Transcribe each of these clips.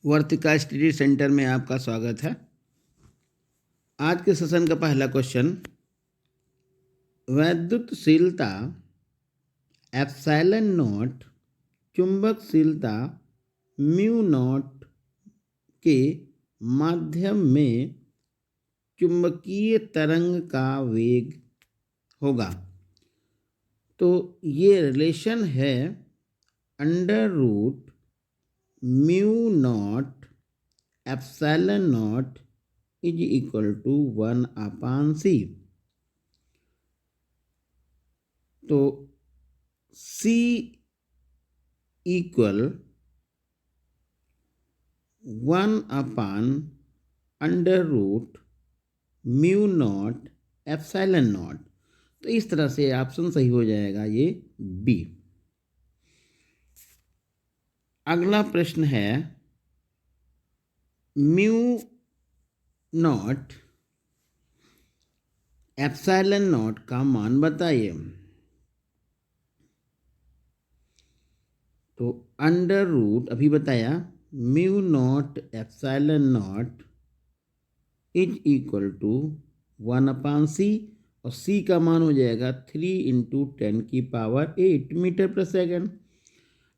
वर्तिका study centre में आपका स्वागत है। आज के सेशन का पहला क्वेश्चन, वैद्युतशीलता एप्सिलॉन नॉट चुंबकशीलता म्यू नॉट के माध्यम में चुंबकीय तरंग का वेग होगा। तो ये रिलेशन है under root mu not epsilon not is equal to 1/c। तो c equal under root mu not epsilon naught. तो इस तरह से ऑप्शन सही हो जाएगा ये बी। अगला प्रश्न है, म्यू नॉट एप्सिलॉन नॉट का मान बताइए। तो अंडर रूट अभी बताया mu not epsilon not is equal to 1/c और c का मान हो जाएगा 3 × 10⁸ मीटर पर सेकेंड।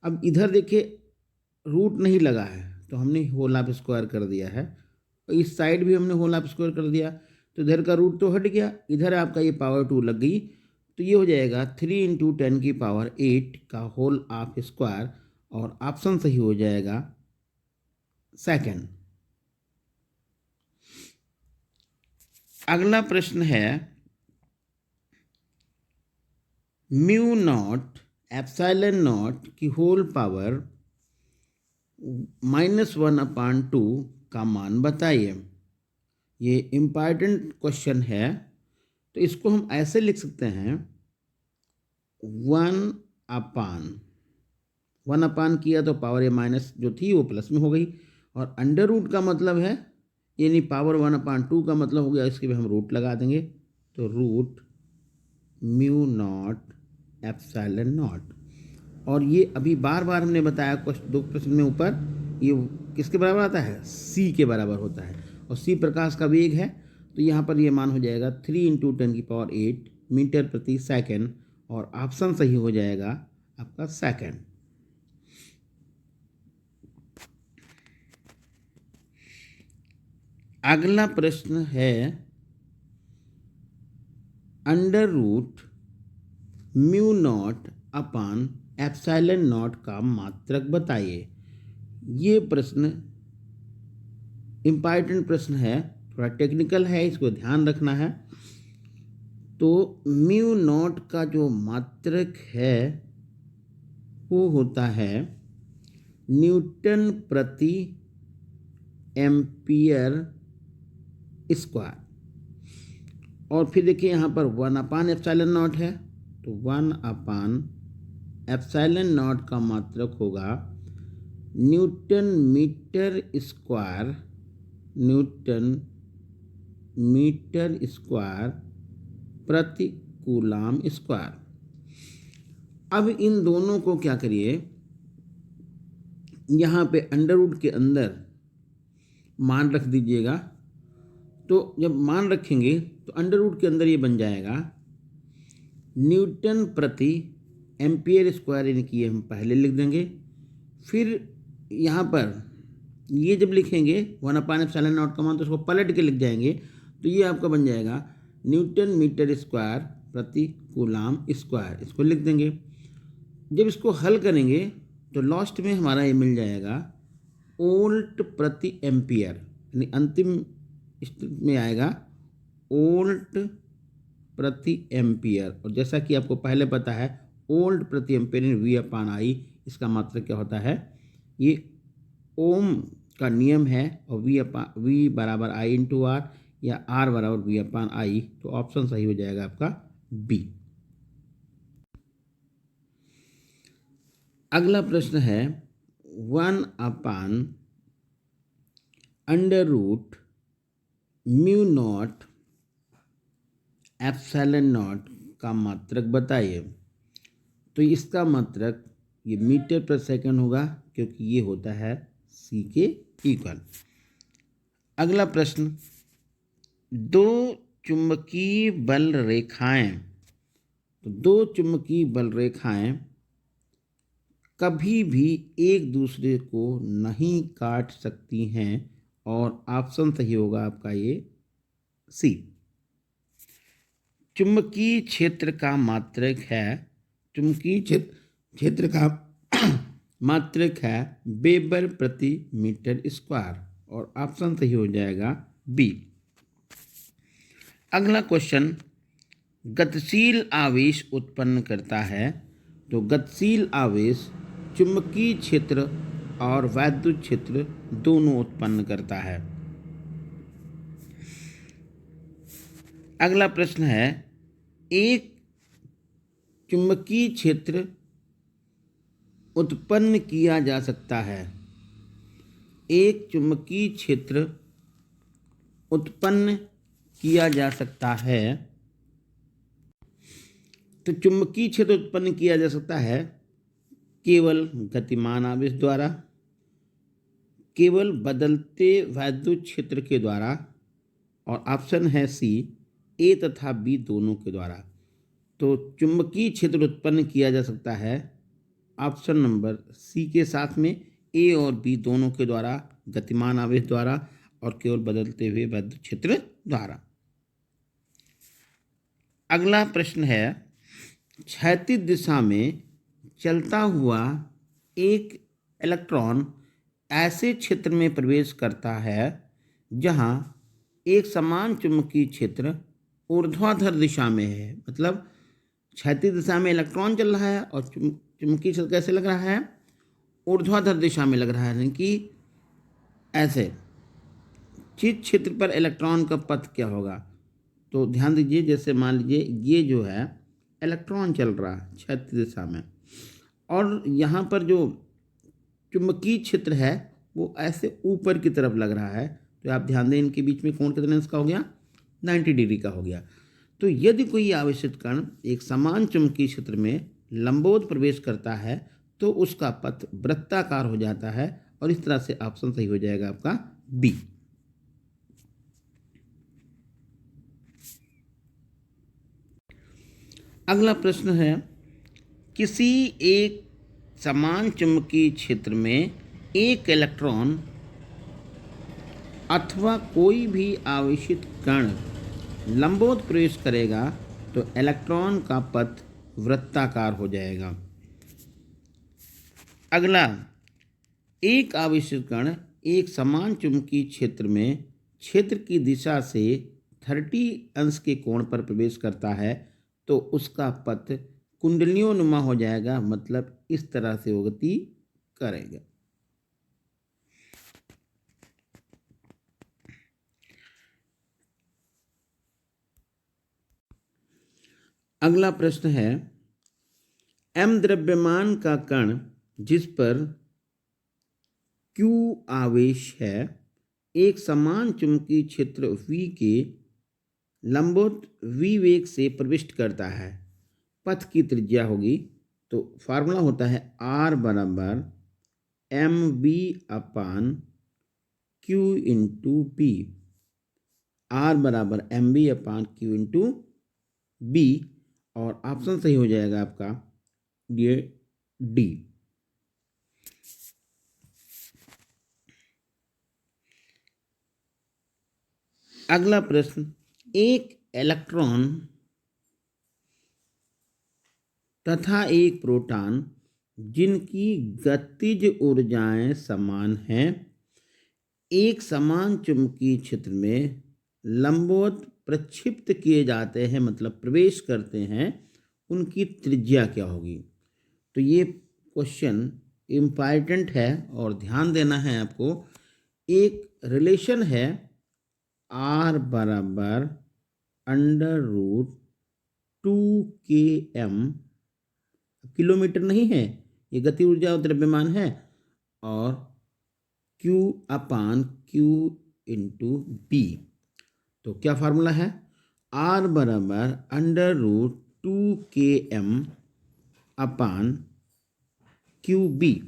अब इधर देखिए रूट नहीं लगा है तो हमने होल ऑफ स्क्वायर कर दिया है, इस साइड भी हमने होल ऑफ स्क्वायर कर दिया, तो इधर का रूट तो हट गया, इधर आपका ये पावर 2 लग गई, तो ये हो जाएगा 3 × 10⁸ का होल ऑफ स्क्वायर और ऑप्शन सही हो जाएगा सेकंड। अगला प्रश्न है, म्यू नॉट एप्सिलॉन नॉट की होल पावर -1/2 का मान बताइए। ये इम्पॉर्टेंट क्वेश्चन है, तो इसको हम ऐसे लिख सकते हैं 1/1 किया तो पावर ये माइनस जो थी वो प्लस में हो गई, और अंडर रूट का मतलब है यानी पावर 1/2 का मतलब हो गया, इसके भी हम रूट लगा देंगे, तो root mu not epsilon not. और ये अभी बार बार हमने बताया दो प्रश्न में ऊपर, ये किसके बराबर आता है, c के बराबर होता है, और c प्रकाश का वेग है, तो यहाँ पर ये मान हो जाएगा 3 × 10⁸ मीटर प्रति सेकंड, और ऑप्शन सही हो जाएगा आपका सेकंड। अगला प्रश्न है, under root mu not upon epsilon not का मात्रक बताइए। ये प्रश्न इम्पॉर्टेंट प्रश्न है, थोड़ा टेक्निकल है, इसको ध्यान रखना है। तो म्यू नॉट का जो मात्रक है वो होता है न्यूटन प्रति एम्पियर स्क्वायर, और फिर देखिए यहाँ पर 1/एप्सिलॉन नॉट है, तो 1/एप्सिलॉन नॉट का मात्रक होगा न्यूटन मीटर स्क्वायर प्रति कूलाम स्क्वायर। अब इन दोनों को क्या करिए, यहाँ पे अंडर रूट के अंदर मान रख दीजिएगा, तो जब मान रखेंगे तो अंडर रूट के अंदर ये बन जाएगा न्यूटन प्रति एम्पियर स्क्वायर, यानी कि ये हम पहले लिख देंगे, फिर यहाँ पर ये जब लिखेंगे 1/एप्सिलॉन नॉट का मान, तो उसको पलट के लिख जाएंगे, तो ये आपका बन जाएगा न्यूटन मीटर स्क्वायर प्रति कूलाम स्क्वायर, इसको लिख देंगे। जब इसको हल करेंगे तो लास्ट में हमारा ये मिल जाएगा वोल्ट प्रति एम्पियर, यानी अंतिम में आएगा वोल्ट प्रति एम्पियर, और जैसा कि आपको पहले पता है वोल्ट प्रति एम्पियर V/I, इसका मात्रक क्या होता है, ये ओम का नियम है, और V बराबर I × R या R बराबर V/I, तो ऑप्शन सही हो जाएगा आपका बी। अगला प्रश्न है 1/√μ नॉट एप्सिलॉन नॉट का मात्रक बताइए। तो इसका मात्रक ये मीटर पर सेकंड होगा, क्योंकि ये होता है सी के इक्वल। अगला प्रश्न, दो चुंबकीय बल रेखाएं, तो दो चुंबकीय बल रेखाएं कभी भी एक दूसरे को नहीं काट सकती हैं, और ऑप्शन सही होगा आपका ये सी। चुंबकीय क्षेत्र का मात्रक है, चुंबकीय क्षेत्र का मात्रक है वेबर प्रति मीटर स्क्वायर, और ऑप्शन सही हो जाएगा बी। अगला क्वेश्चन, गतिशील आवेश उत्पन्न करता है, तो गतिशील आवेश चुंबकीय क्षेत्र और वैद्युत क्षेत्र दोनों उत्पन्न करता है। अगला प्रश्न है, एक चुंबकीय क्षेत्र उत्पन्न किया जा सकता है, एक चुंबकीय क्षेत्र उत्पन्न किया जा सकता है, तो चुंबकीय क्षेत्र उत्पन्न किया जा सकता है केवल गतिमान आवेश द्वारा, केवल बदलते वैद्युत क्षेत्र के द्वारा, और ऑप्शन है सी ए तथा बी दोनों के द्वारा। तो चुंबकीय क्षेत्र उत्पन्न किया जा सकता है ऑप्शन नंबर सी के साथ में, ए और बी दोनों के द्वारा, गतिमान आवेश द्वारा और केवल बदलते हुए वैद्युत क्षेत्र द्वारा। अगला प्रश्न है, क्षैतिज दिशा में चलता हुआ एक इलेक्ट्रॉन ऐसे क्षेत्र में प्रवेश करता है जहां एक समान चुंबकीय क्षेत्र ऊर्ध्वाधर दिशा में है। मतलब क्षैतिज दिशा में इलेक्ट्रॉन चल रहा है और चुंबकीय क्षेत्र कैसे लग रहा है, ऊर्ध्वाधर दिशा में लग रहा है, यानी कि ऐसे। जिस क्षेत्र पर इलेक्ट्रॉन का पथ क्या होगा, तो ध्यान दीजिए, जैसे मान लीजिए ये जो है इलेक्ट्रॉन चल रहा है क्षैतिज दिशा में, और यहाँ पर जो चुंबकीय क्षेत्र है वो ऐसे ऊपर की तरफ लग रहा है, तो आप ध्यान दें इनके बीच में कोण कितने इसका हो गया, 90 डिग्री का हो गया। तो यदि कोई आवेशित कण एक समान चुंबकीय क्षेत्र में लंबवत प्रवेश करता है तो उसका पथ वृत्ताकार हो जाता है, और इस तरह से ऑप्शन सही हो जाएगा आपका बी। अगला प्रश्न है, किसी एक समान चुंबकीय क्षेत्र में एक इलेक्ट्रॉन अथवा कोई भी आवेशित कण लंबवत प्रवेश करेगा तो इलेक्ट्रॉन का पथ वृत्ताकार हो जाएगा। अगला, एक आवेशित कण एक समान चुंबकीय क्षेत्र में क्षेत्र की दिशा से 30 अंश के कोण पर प्रवेश करता है तो उसका पथ कुंडलियों नुमा हो जाएगा, मतलब इस तरह से वो गति करेगा। अगला प्रश्न है, m द्रव्यमान का कण जिस पर q आवेश है एक समान चुंबकीय क्षेत्र v के लंबवत v वेग से प्रविष्ट करता है, पथ की त्रिज्या होगी, तो फार्मूला होता है r बराबर mv अपान q इंटू बी। r बराबर mv अपान q इंटू बी, और ऑप्शन सही हो जाएगा आपका ये डी। अगला प्रश्न, एक इलेक्ट्रॉन तथा एक प्रोटॉन जिनकी गतिज ऊर्जाएं समान हैं एक समान चुंबकीय क्षेत्र में लंबवत प्रक्षिप्त किए जाते हैं, मतलब प्रवेश करते हैं, उनकी त्रिज्या क्या होगी। तो ये क्वेश्चन इम्पॉर्टेंट है और ध्यान देना है आपको। एक रिलेशन है r बराबर √2km, किलोमीटर नहीं है, ये गति ऊर्जा और द्रव्यमान है, और q अपान q इंटू बी। तो क्या फार्मूला है, r बराबर √2km अपान QB।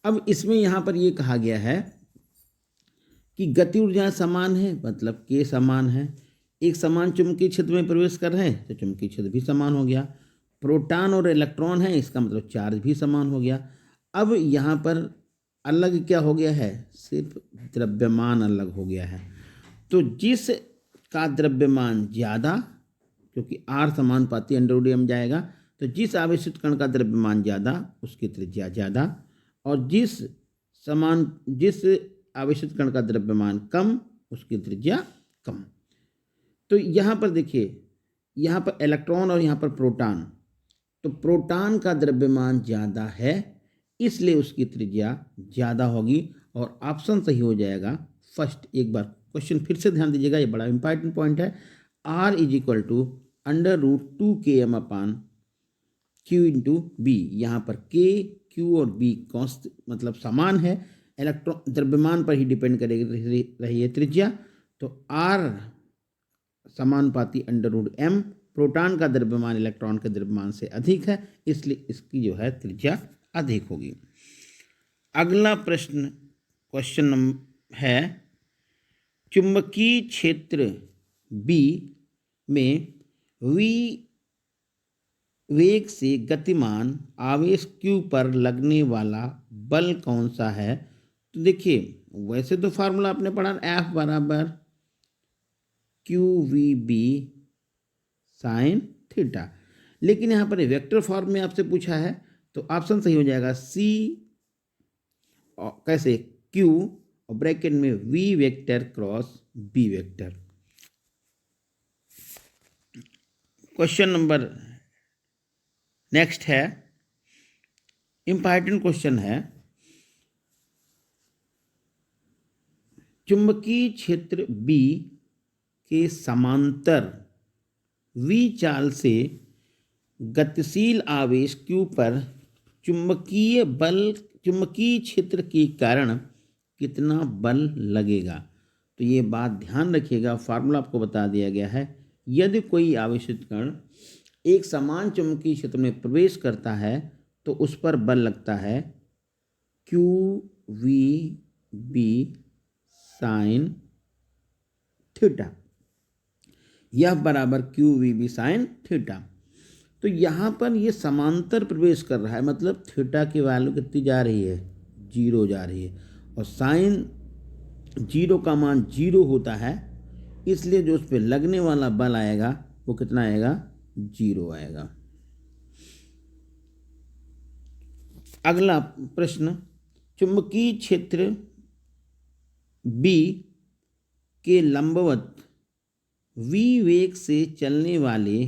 अब इसमें यहाँ पर ये कहा गया है कि गति ऊर्जा समान है, मतलब के समान है। एक समान चुंबकीय क्षेत्र में प्रवेश कर रहे हैं तो चुंबकीय क्षेत्र भी समान हो गया। प्रोटॉन और इलेक्ट्रॉन है, इसका मतलब चार्ज भी समान हो गया। अब यहाँ पर अलग क्या हो गया है, सिर्फ द्रव्यमान अलग हो गया है। तो जिस का द्रव्यमान ज़्यादा, क्योंकि आर समानुपाती अंडर जाएगा, तो जिस आवेशित कण का द्रव्यमान ज़्यादा उसकी त्रिज्या ज़्यादा, और जिस आवेशित कण का द्रव्यमान कम उसकी त्रिज्या कम। तो यहाँ पर देखिए, यहाँ पर इलेक्ट्रॉन और यहाँ पर प्रोटॉन, तो प्रोटॉन का द्रव्यमान ज़्यादा है इसलिए उसकी त्रिज्या ज़्यादा होगी, और ऑप्शन सही हो जाएगा फर्स्ट। एक बार क्वेश्चन फिर से ध्यान दीजिएगा, ये बड़ा इंपॉर्टेंट पॉइंट है। R =√2km/Q/B। यहाँ पर K, Q और B कॉन्स्ट मतलब समान है, इलेक्ट्रॉन द्रव्यमान पर ही डिपेंड करेगी रही है त्रिज्या। तो R समानुपाती √m, प्रोटॉन का द्रव्यमान इलेक्ट्रॉन के द्रव्यमान से अधिक है, इसलिए इसकी जो है त्रिज्या अधिक होगी। अगला प्रश्न क्वेश्चन नंबर है, चुंबकीय क्षेत्र B में V वेग से गतिमान आवेश Q पर लगने वाला बल कौन सा है। तो देखिए, वैसे तो फार्मूला आपने पढ़ा, F बराबर QVB साइन थीटा, लेकिन यहाँ पर वेक्टर फॉर्म में आपसे पूछा है तो ऑप्शन सही हो जाएगा C, कैसे Q और ब्रैकेट में V vector cross B vector. Question number next है, इंपॉर्टेंट क्वेश्चन है, चुंबकीय क्षेत्र B के समांतर V चाल से गतिशील आवेश Q पर चुंबकीय क्षेत्र के कारण कितना बल लगेगा। तो ये बात ध्यान रखिएगा, फार्मूला आपको बता दिया गया है। यदि कोई आवेशित कण एक समान चुंबकीय क्षेत्र में प्रवेश करता है तो उस पर बल लगता है QVB साइन थीटा, यह बराबर QVB साइन थीटा। तो यहाँ पर ये समांतर प्रवेश कर रहा है, मतलब थीटा की वैल्यू कितनी जा रही है, 0 जा रही है, और साइन 0 का मान 0 होता है, इसलिए जो उस पर लगने वाला बल आएगा वो कितना आएगा, 0 आएगा। अगला प्रश्न, चुंबकीय क्षेत्र B के लंबवत V वेग से चलने वाले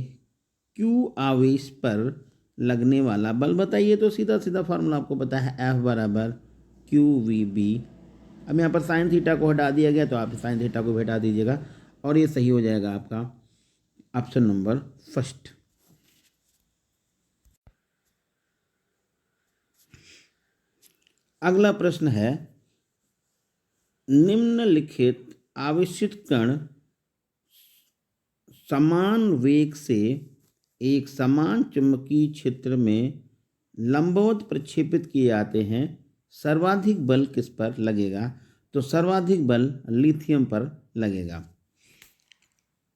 Q आवेश पर लगने वाला बल बताइए। तो सीधा सीधा फार्मूला आपको पता है, F बराबर QVB। अब यहाँ पर साइन थीटा को हटा दिया गया तो आप साइन थीटा को भी हटा दीजिएगा, और ये सही हो जाएगा आपका ऑप्शन नंबर फर्स्ट। अगला प्रश्न है, निम्नलिखित आवेशित कण समान वेग से एक समान चुंबकीय क्षेत्र में लंबवत प्रक्षेपित किए जाते हैं, सर्वाधिक बल किस पर लगेगा। तो सर्वाधिक बल लिथियम पर लगेगा।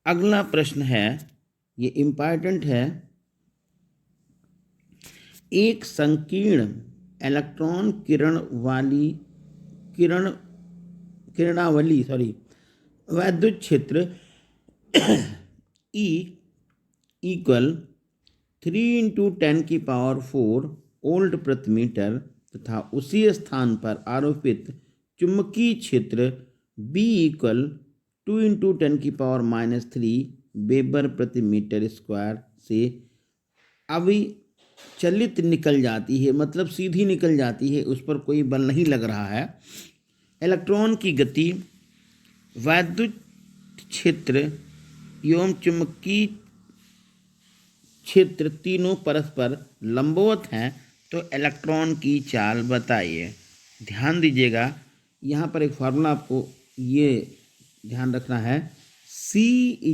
अगला प्रश्न है, ये इम्पॉर्टेंट है, एक संकीर्ण इलेक्ट्रॉन किरणावली वैद्युत क्षेत्र E = 3 × 10⁴ वोल्ट प्रति मीटर तथा उसी स्थान पर आरोपित चुंबकीय क्षेत्र B = 2 × 10⁻³ वेबर प्रति मीटर स्क्वायर से अविचलित निकल जाती है, मतलब सीधी निकल जाती है, उस पर कोई बल नहीं लग रहा है। इलेक्ट्रॉन की गति, वैद्युत क्षेत्र एवं चुंबकीय क्षेत्र तीनों परस्पर लंबवत हैं, तो इलेक्ट्रॉन की चाल बताइए। ध्यान दीजिएगा, यहाँ पर एक फार्मूला आपको ये ध्यान रखना है, C =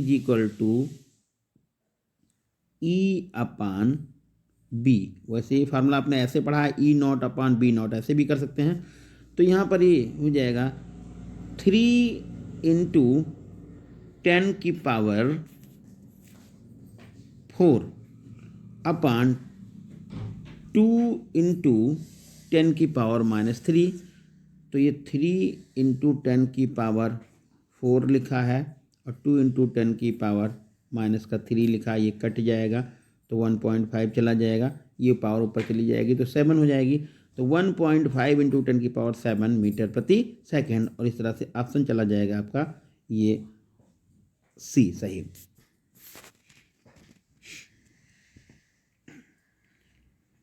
E/, बी। वैसे ये फार्मूला आपने ऐसे पढ़ा है ई नॉट अपॉन बी नॉट, ऐसे भी कर सकते हैं। तो यहाँ पर ये हो जाएगा 3 इंटू 10⁴ अपॉन 2 इंटू 10⁻³ तो ये 3 इंटू 10⁴ लिखा है और 2 इंटू 10⁻³ लिखा है। ये कट जाएगा तो 1.5 चला जाएगा, ये पावर ऊपर चली जाएगी तो 7 हो जाएगी। तो 1.5 इंटू 10⁷ मीटर प्रति सेकेंड, और इस तरह से ऑप्शन चला जाएगा आपका ये सी सही।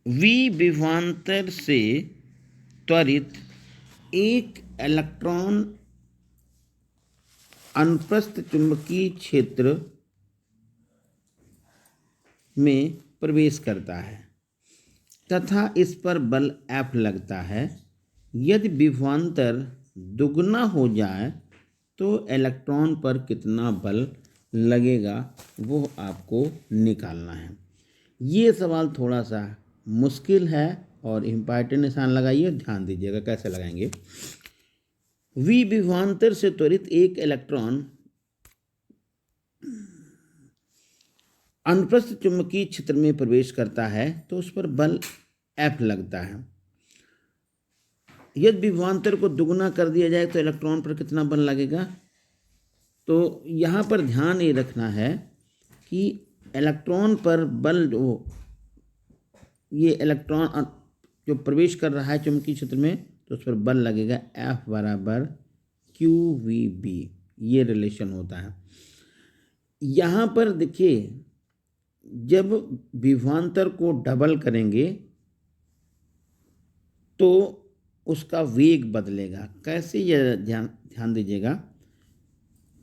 वी विभवांतर से त्वरित एक इलेक्ट्रॉन अनुप्रस्थ चुंबकीय क्षेत्र में प्रवेश करता है तथा इस पर बल F लगता है। यदि विभवांतर दुगना हो जाए तो इलेक्ट्रॉन पर कितना बल लगेगा वो आपको निकालना है। ये सवाल थोड़ा सा मुश्किल है और इम्पॉर्टेंट निशान लगाइए, ध्यान दीजिएगा कैसे लगाएंगे। वी विभवांतर से त्वरित एक इलेक्ट्रॉन अनुप्रस्थ चुंबकीय क्षेत्र में प्रवेश करता है तो उस पर बल F लगता है। यदि विभवांतर को दुगना कर दिया जाए तो इलेक्ट्रॉन पर कितना बल लगेगा। तो यहाँ पर ध्यान ये रखना है कि इलेक्ट्रॉन पर बल जो ये इलेक्ट्रॉन जो प्रवेश कर रहा है चुंबकीय क्षेत्र में तो उस पर बल लगेगा F बराबर QVB, ये रिलेशन होता है। यहाँ पर देखिए जब विभवांतर को डबल करेंगे तो उसका वेग बदलेगा। कैसे, ये ध्यान दीजिएगा।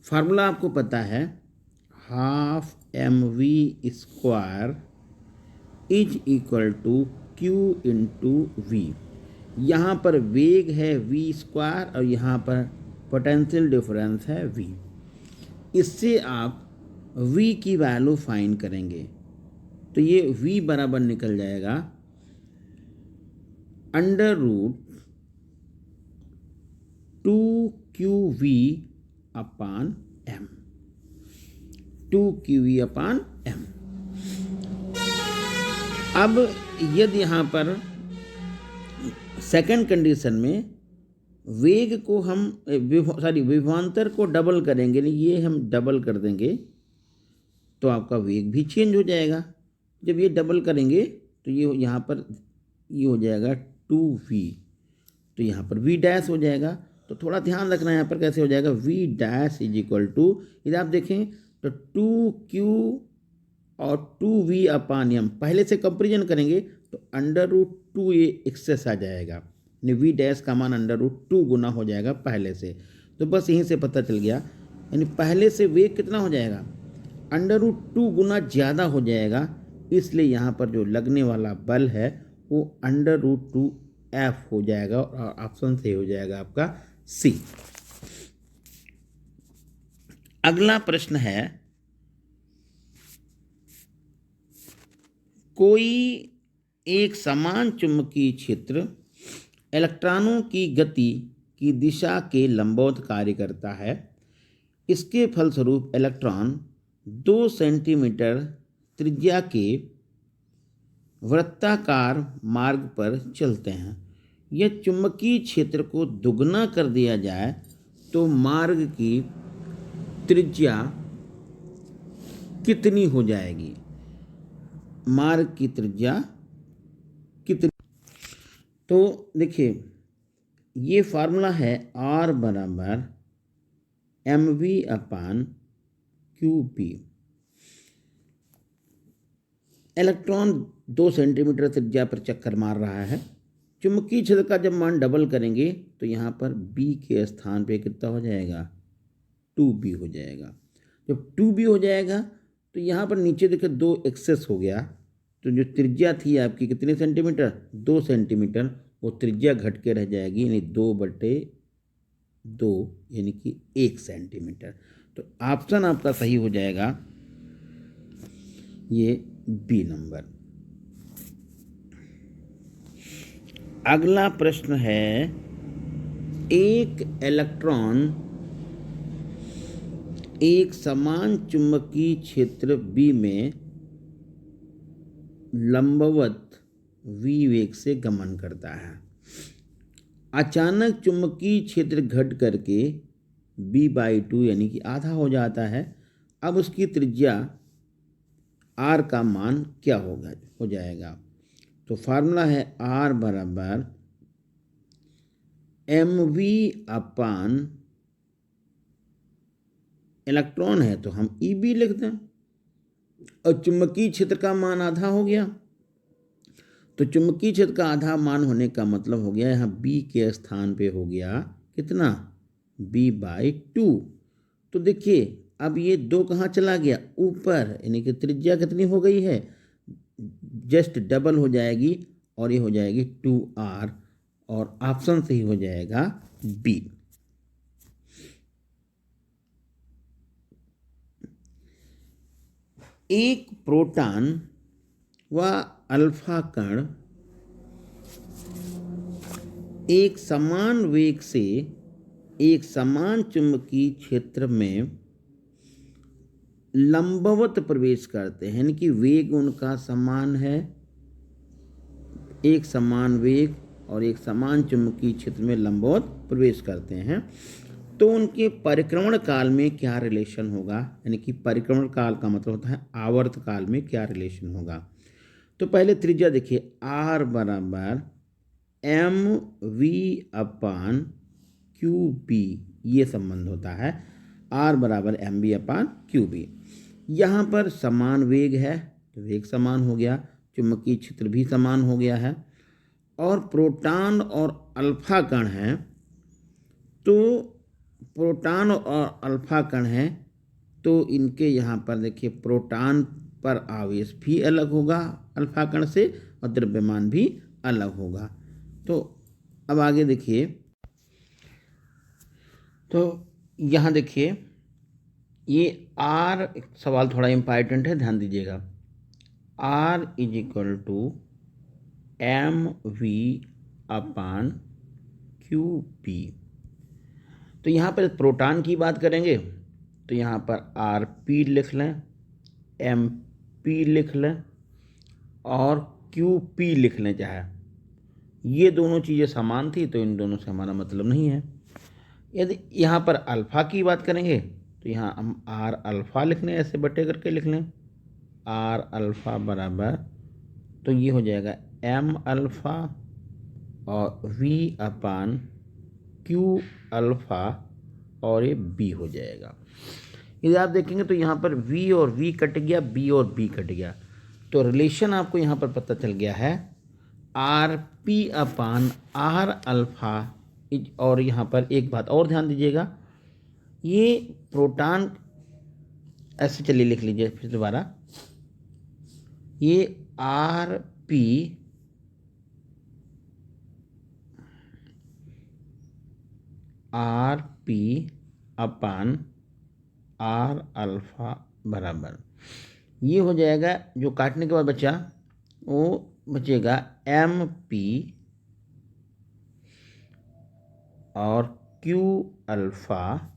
फार्मूला आपको पता है, half mv² is equal to Q into v. यहाँ पर वेग है v² और यहाँ पर पोटेंशियल डिफरेंस है v। इससे आप v की वैल्यू फाइंड करेंगे तो ये v बराबर निकल जाएगा √2qv अपान m, 2qv अपान m। अब यदि यहाँ पर सेकंड कंडीशन में वेग को हम विभवांतर को डबल करेंगे, ये हम डबल कर देंगे तो आपका वेग भी चेंज हो जाएगा। जब ये डबल करेंगे तो ये यहाँ पर ये हो जाएगा 2v, तो यहाँ पर v डैश हो जाएगा। तो थोड़ा ध्यान रखना है यहाँ पर कैसे हो जाएगा, v dash is equal to, इधर आप देखें तो 2q और 2v अपान m, पहले से कंपेरिजन करेंगे तो √2 ये एक्सेस आ जाएगा, यानी v डैश का मान √2 गुना हो जाएगा पहले से। तो बस यहीं से पता चल गया, यानी पहले से वेग कितना हो जाएगा, √2 गुना ज़्यादा हो जाएगा। इसलिए यहाँ पर जो लगने वाला बल है वो √2F हो जाएगा और ऑप्शन से हो जाएगा आपका सी। अगला प्रश्न है, कोई एक समान चुंबकीय क्षेत्र इलेक्ट्रॉनों की गति की दिशा के लंबवत कार्य करता है। इसके फलस्वरूप इलेक्ट्रॉन 2 सेंटीमीटर त्रिज्या के वृत्ताकार मार्ग पर चलते हैं। यह चुंबकीय क्षेत्र को दुगना कर दिया जाए तो मार्ग की त्रिज्या कितनी हो जाएगी, मार्ग की त्रिज्या कितनी। तो देखिए ये फार्मूला है R बराबर mv upon QP। Electron 2 centimetre त्रिज्या पर चक्कर मार रहा है। चुंबकीय क्षेत्र का जब मान डबल करेंगे तो यहाँ पर B के स्थान पे कितना हो जाएगा, 2B हो जाएगा। जब 2B हो जाएगा तो यहाँ पर नीचे देखिए 2 एक्सेस हो गया, तो जो त्रिज्या थी आपकी कितने सेंटीमीटर, 2 सेंटीमीटर, वो त्रिज्या घट के रह जाएगी, यानी 2/2 यानी कि 1 सेंटीमीटर। तो ऑप्शन आपका सही हो जाएगा ये बी नंबर। अगला प्रश्न है, एक इलेक्ट्रॉन एक समान चुंबकीय क्षेत्र B में लंबवत v वेग से गमन करता है। अचानक चुंबकीय क्षेत्र घट करके B/2 यानी कि आधा हो जाता है। अब उसकी त्रिज्या r का मान क्या हो जाएगा? तो फार्मूला है r बराबर mv अपान, इलेक्ट्रॉन है तो हम EB लिख दें, और चुंबकीय क्षेत्र का मान आधा हो गया, तो चुंबकीय क्षेत्र का आधा मान होने का मतलब हो गया यहाँ B के स्थान पे हो गया कितना, B/2। तो देखिए अब ये 2 कहाँ चला गया, ऊपर, यानी कि त्रिज्या कितनी हो गई है, जस्ट डबल हो जाएगी और ये हो जाएगी 2r, और ऑप्शन सही हो जाएगा B। एक प्रोटॉन व अल्फा कण एक समान वेग से एक समान चुंबकीय क्षेत्र में लंबवत प्रवेश करते हैं, यानी कि वेग उनका समान है, एक समान वेग और एक समान चुंबकीय क्षेत्र में लंबवत प्रवेश करते हैं, तो उनके परिक्रमण काल में क्या रिलेशन होगा, यानी कि परिक्रमण काल का मतलब होता है आवर्त काल में क्या रिलेशन होगा। तो पहले त्रिज्या देखिए, r बराबर mv अपान qb, ये संबंध होता है, r बराबर mv अपान qb। यहाँ पर समान वेग है तो वेग समान हो गया, चुंबकीय क्षेत्र भी समान हो गया है, और प्रोटॉन और अल्फा कण हैं, तो प्रोटॉन और अल्फा कण हैं तो इनके यहाँ पर देखिए प्रोटॉन पर आवेश भी अलग होगा अल्फा कण से, और द्रव्यमान भी अलग होगा। तो अब आगे देखिए, तो यहाँ देखिए ये R, सवाल थोड़ा इम्पॉर्टेंट है, ध्यान दीजिएगा, R is equal to mv upon qp। तो यहाँ पर प्रोटॉन की बात करेंगे तो यहाँ पर rp लिख लें, mp लिख लें और qp लिख लें, चाहे ये दोनों चीज़ें समान थी तो इन दोनों से हमारा मतलब नहीं है। यदि यहाँ पर अल्फ़ा की बात करेंगे तो यहाँ हम r अल्फ़ा लिख लें, ऐसे बटे करके लिख लें, r अल्फ़ा बराबर, तो ये हो जाएगा m अल्फ़ा और v अपान q अल्फ़ा, और ये b हो जाएगा। यदि आप देखेंगे तो यहाँ पर v और v कट गया, b और b कट गया, तो रिलेशन आपको यहाँ पर पता चल गया है rp अपान r अल्फ़ा। और यहाँ पर एक बात और ध्यान दीजिएगा, ये प्रोटॉन, ऐसे चलिए लिख लीजिए फिर दोबारा, ये rp अपान r अल्फ़ा बराबर, ये हो जाएगा, जो काटने के बाद बचा वो बचेगा mp और q अल्फ़ा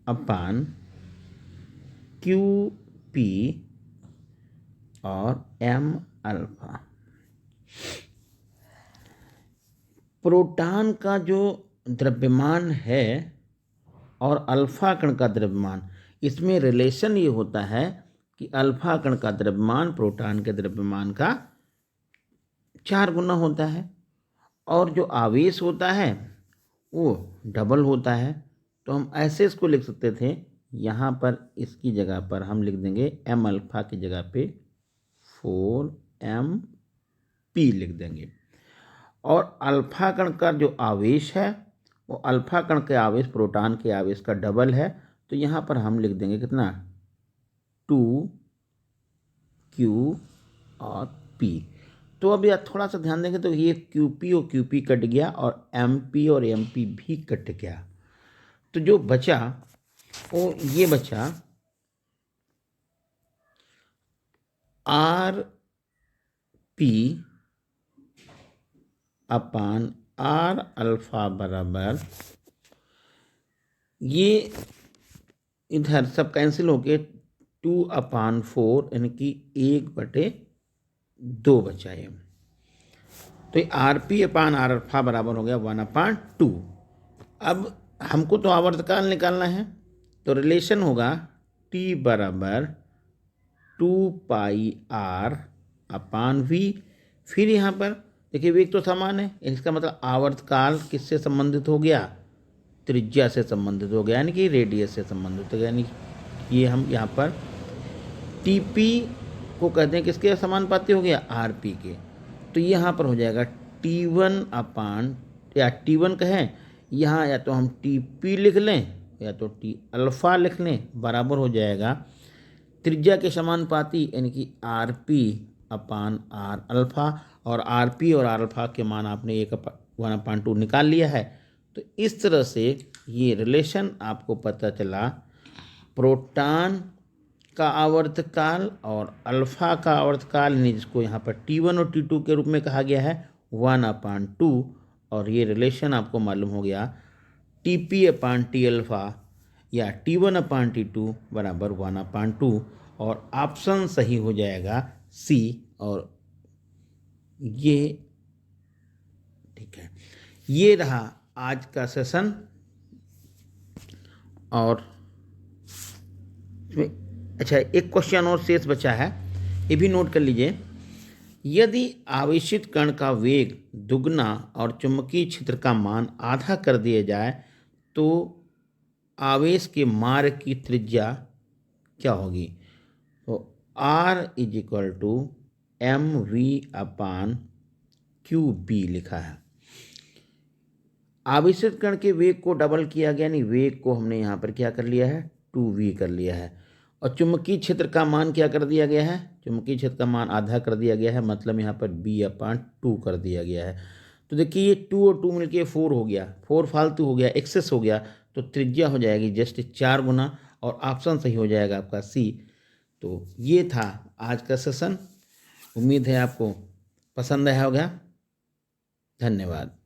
अपान qp और m अल्फ़ा। प्रोटॉन का जो द्रव्यमान है और अल्फ़ा कण का द्रव्यमान, इसमें रिलेशन ये होता है कि अल्फ़ा कण का द्रव्यमान प्रोटॉन के द्रव्यमान का 4 गुना होता है, और जो आवेश होता है वो डबल होता है। तो हम ऐसे इसको लिख सकते थे, यहाँ पर इसकी जगह पर हम लिख देंगे m अल्फ़ा की जगह पे 4mp लिख देंगे, और अल्फ़ा कण का जो आवेश है वो अल्फ़ा कण के आवेश प्रोटॉन के आवेश का डबल है, तो यहाँ पर हम लिख देंगे कितना, 2q और p। तो अब यार थोड़ा सा ध्यान देंगे तो ये qp और qp कट गया और mp और mp भी कट गया, तो जो बचा वो ये बचा rp अपान आर अल्फा बराबर, ये इधर सब कैंसिल होके 2/4 यानी कि 1/2 बचा है। तो ये RP अपान आर अल्फा बराबर हो गया 1/2। अब हमको तो आवर्तकाल निकालना है, तो रिलेशन होगा T बराबर 2πr अपान V। फिर यहाँ पर देखिए वेग तो समान है, इसका मतलब आवर्तकाल किससे संबंधित हो गया, त्रिज्या से संबंधित हो गया, यानी कि रेडियस से संबंधित हो गया। यानी ये हम यहाँ पर TP को कहते हैं किसके समानुपाती हो गया, RP के। तो यहाँ पर हो जाएगा T1 अपान, या T1 कहें यहाँ, या तो हम TP लिख लें या तो T अल्फ़ा लिख लें, बराबर हो जाएगा त्रिज्या के समानुपाती यानी कि RP अपान आर अल्फ़ा। और RP और आर अल्फ़ा के मान आपने 1/2 निकाल लिया है। तो इस तरह से ये रिलेशन आपको पता चला, प्रोटॉन का आवर्तकाल और अल्फ़ा का आवर्तकाल, यानी जिसको यहाँ पर T1 और T2 के रूप में कहा गया है 1/2। और ये रिलेशन आपको मालूम हो गया TP अपान T अल्फ़ा या T1 अपान T2 बराबर 1/2। और ऑप्शन सही हो जाएगा C। और ये ठीक है, ये रहा आज का सेशन। और अच्छा, एक क्वेश्चन और शेष बचा है, ये भी नोट कर लीजिए। यदि आवेशित कण का वेग दुगना और चुंबकीय क्षेत्र का मान आधा कर दिया जाए तो आवेश के मार्ग की त्रिज्या क्या होगी। तो R = mv अपान qb लिखा है। आवेशित कण के वेग को डबल किया गया, यानी वेग को हमने यहाँ पर क्या कर लिया है, 2v कर लिया है। और चुंबकीय क्षेत्र का मान क्या कर दिया गया है, चुंबकीय क्षेत्र का मान आधा कर दिया गया है, मतलब यहाँ पर b/2 कर दिया गया है। तो देखिए ये 2 और 2 मिलके 4 हो गया, 4 फालतू हो गया, एक्सेस हो गया, तो त्रिज्या हो जाएगी जस्ट 4 गुना, और ऑप्शन सही हो जाएगा आपका C। तो ये था आज का सेशन, उम्मीद है आपको पसंद आया होगा। धन्यवाद।